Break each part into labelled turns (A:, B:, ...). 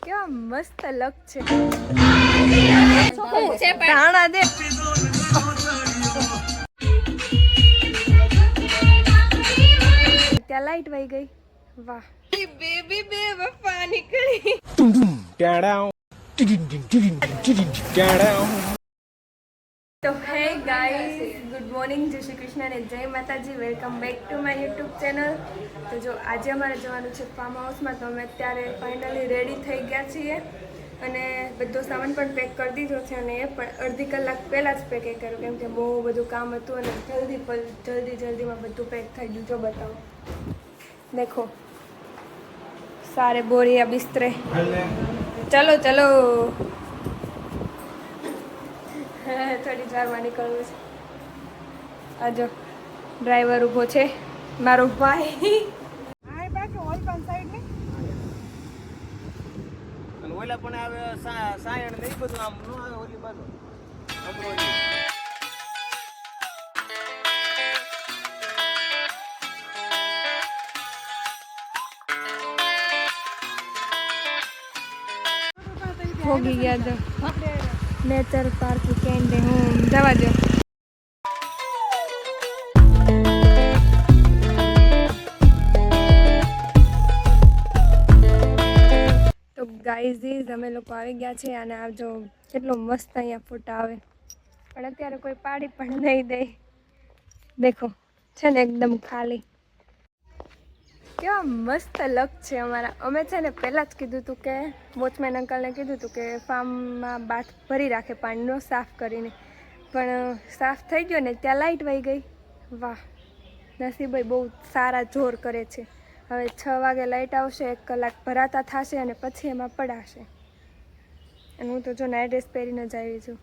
A: કેવા મસ્ત લક છે ધાણા દે ત્યાં લાઈટ વહી ગઈ વાહ બેબી બે વફા નીકળી તો હે ગાઈસ ગુડ મોર્નિંગ જય શ્રી કૃષ્ણ અને જય માતાજી welcome back to my YouTube channel તો જો આજે અમારે જવાનું છે ફાર્મ હાઉસમાં તો અમે અત્યારે ફાઇનલી રેડી થઈ ગયા છીએ અને બધો સામાન પણ પેક કરી દીધો છે અને એ પણ અડધી કલાક પહેલાં જ પેકિંગ કર્યું કેમ કે બહુ બધું કામ હતું અને જલ્દીમાં બધું પેક થઈ ગયું જો બતાવો દેખો સારે બોરિયા બિસ્તરે ચલો ચલો થોડી વારમાં નીકળવું છે આજો ડ્રાઈવર ઊભો છે મારો ભાઈ
B: ઓલા પણ આવે સાયણ ને બધું આમ નો આવે ઓલી બાજુ અમરોલી
A: હોગી ગયા જો નેચર પાર્ક કેન્ડ હું જવા દો તો ગાઈઝ અમે લોકો આવી ગયા છે અને આ જો કેટલો મસ્ત અહીંયા ફોટા આવે પણ અત્યારે કોઈ પાડી પણ નહીં દે દેખો છે ને એકદમ ખાલી કેવા મસ્ત લક છે અમારા અમે છે ને પહેલાં જ કીધું હતું કે વોચમેન અંકલને કીધું હતું કે ફાર્મમાં બાથ ભરી રાખે પાણીનો સાફ કરીને પણ સાફ થઈ ગયો ને ત્યાં લાઈટ વહી ગઈ વાહ નસીબભાઈ બહુ સારા જોર કરે છે હવે 6 વાગે લાઇટ આવશે 1 કલાક ભરાતા થશે અને પછી એમાં પડાશે અને હું તો જો નાઇટ ડ્રેસ પહેરીને જ આવી છું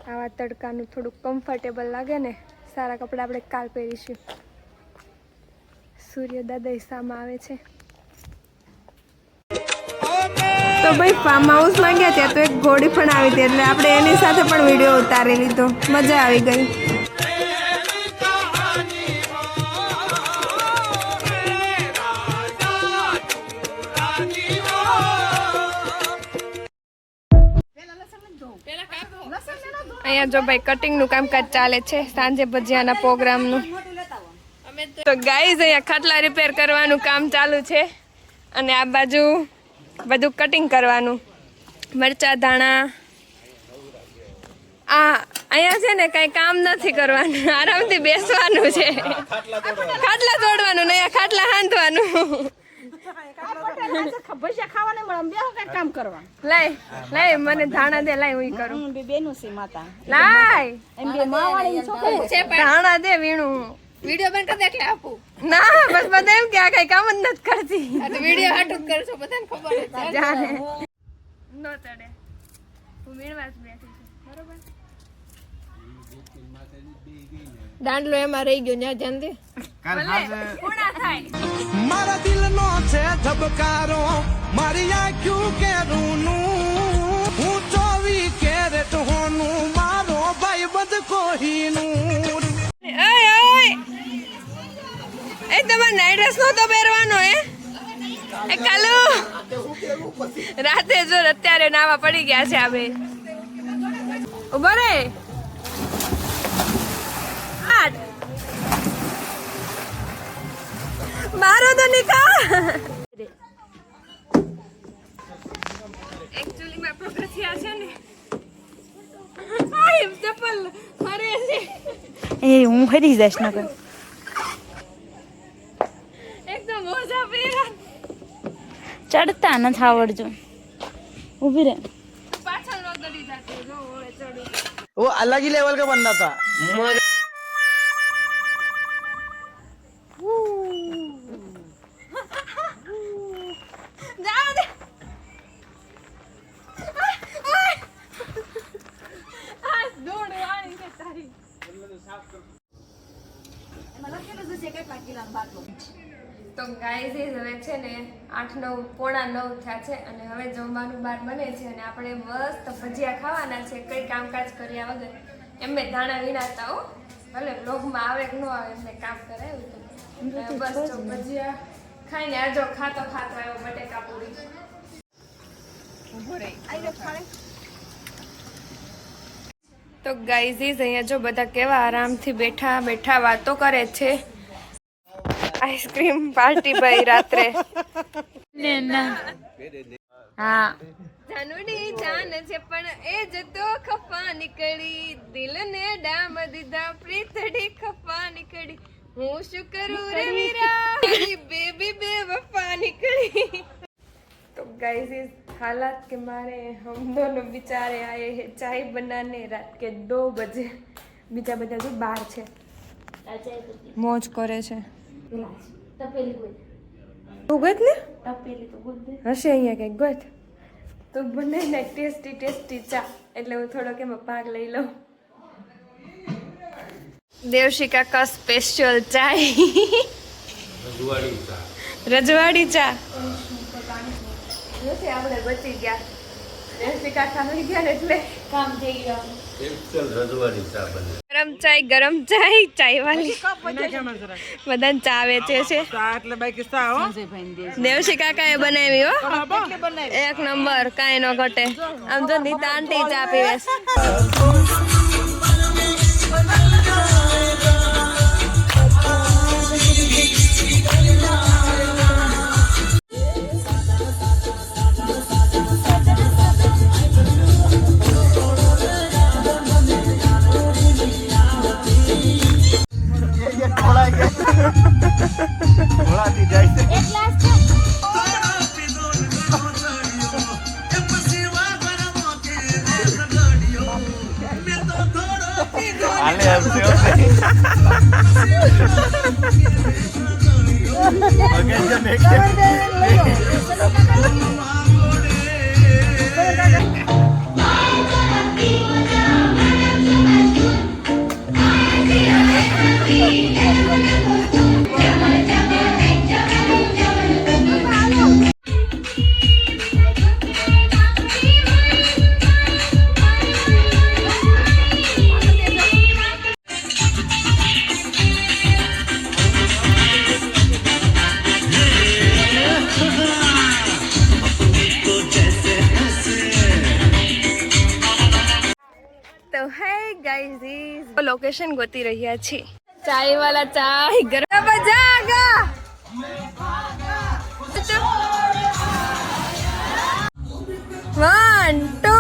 A: આવા તડકાનું થોડુંક કમ્ફર્ટેબલ લાગે ને સારા કપડાં આપણે કાલ પહેરીશું સૂર્ય દાદા સામા આવે છે તો ભાઈ ફાર્મ હાઉસમાં ગયા ત્યાં તો એક ઘોડી પણ આવી હતી એટલે આપણે એની સાથે પણ વિડીયો ઉતારી લીધો મજા આવી ગઈ અહીંયા જો ભાઈ કટિંગનું કામકાજ ચાલે છે સાંજે ભજીયાના પ્રોગ્રામનું તો ગાઈઝ અહીંયા ખાટલા રિપેર કરવાનું કામ ચાલુ છે અને આ બાજુ બધું કટિંગ કરવાનું મરચા ધાણા અહીંયા છે ને કઈ કામ નથી કરવાનું આરામથી બેસવાનું છે ખાટલા જોડવાનું ને અહીંયા ખાટલા હાંધવાનું લાય મને ધાણા દે લાય હું કરું લાય ધાણા દે વીણું વિડિયો બંધ કરી દે એટલે આપું ના બસ બધા એમ કે આ કઈ કામ જ નથી કરતી આ તો વિડિયો હાટું જ કરશો બધાને ખબર છે જાને નો ચડે હું વીણવા જ બેઠી છું બરોબર દાંડલો એમાં રહી ગયો ન્યા જાન દે પૂણા થાય
C: મારા દિલનો છે ધબકારો મારી આંખું કે રૂનું હું 24 કેરેટ હોનું મારો ભાઈ બધ કોહીનું
A: એ તમારે નાઈટ ડ્રેસ નહોતો પહેરવાનો એ કાલુ રાતે જો અત્યારે નાવા પડી ગયા છે આ બે ઉભો રે મારો તો નિકાલ એકચ્યુઅલી માં પગથિયા છે ને આઈ ચપ્પલ ફરે છે
D: એ હું ફરી જઈશ નકર ચડતા નથી આવડતું ઊભી રે
A: પાછળ નો ચડી જાતે જો ઓળે ચડી
B: वो अलग ही लेवल का बंदा था
A: જાવ દે આ દોડ વાળી છે તારી તો ગાઈઝ હવે છે ને 8-9 પોણા 9 થયા છે અને હવે જમવાનું બહાર બને છે અને આપણે મસ્ત ભજીયા ખાવાના છે કઈ કામકાજ કર્યા વગર એમને ધાણા વીણાતા હો ભલે વ્લોગમાં આવે કે ન આવે એમને કામ કરાયું તો બસ જો ભજીયા ખાઈને આજો ખાતો આવ્યો બટેકા પૂરી તો ગાઈઝીસ અહીંયા જો બધા કેવા આરામથી બેઠા બેઠા વાતો કરે છે. આઈસ્ક્રીમ પાર્ટી ભાઈ રાત્રે.
D: હા
A: જાનુડી જાન છે પણ એ જ તો ખફા નીકળી, દિલને ડામ દીધા પ્રીતડી ખફા નીકળી, હું શું કરું રે મીરા બેબી બેવફા નીકળી. तो गाइस इस हालात के मारे हम दोनों बेचारे आए हैं चाय बनाने रात के 2 बजे. बीजा બધા જો બહાર છે, મોજ કરે છે. તું ગોત ને હશે અહીંયા કંઈક ગોત. તો બનાવીને ટેસ્ટી ટેસ્ટી ચા, એટલે હું થોડોક એમાં ભાગ લઈ લઉં. દેવશિકા કા સ્પેશિયલ ચાય, રજવાડી ચા. આપણે બચી ગયા, દેવશિકા ખાઈ ગયા એટલે
D: કામ થઈ ગયું.
A: ગરમ ચાય ચાય વાલી બધાને ચા વેચે છે. દેવશિકા કાંઈ બનાવી હો, એક નંબર, કાંઈ ન ઘટે. આમ જો નીતા આંટી ચા પીવે છે. તો હે ગાઈઝ લોકેશન ગોતી રહ્યા છે. ચાય વાલા ચાય ગરમ જાગા. 1 2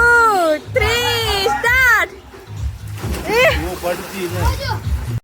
A: 3 સ્ટાર્ટ.
B: પડતી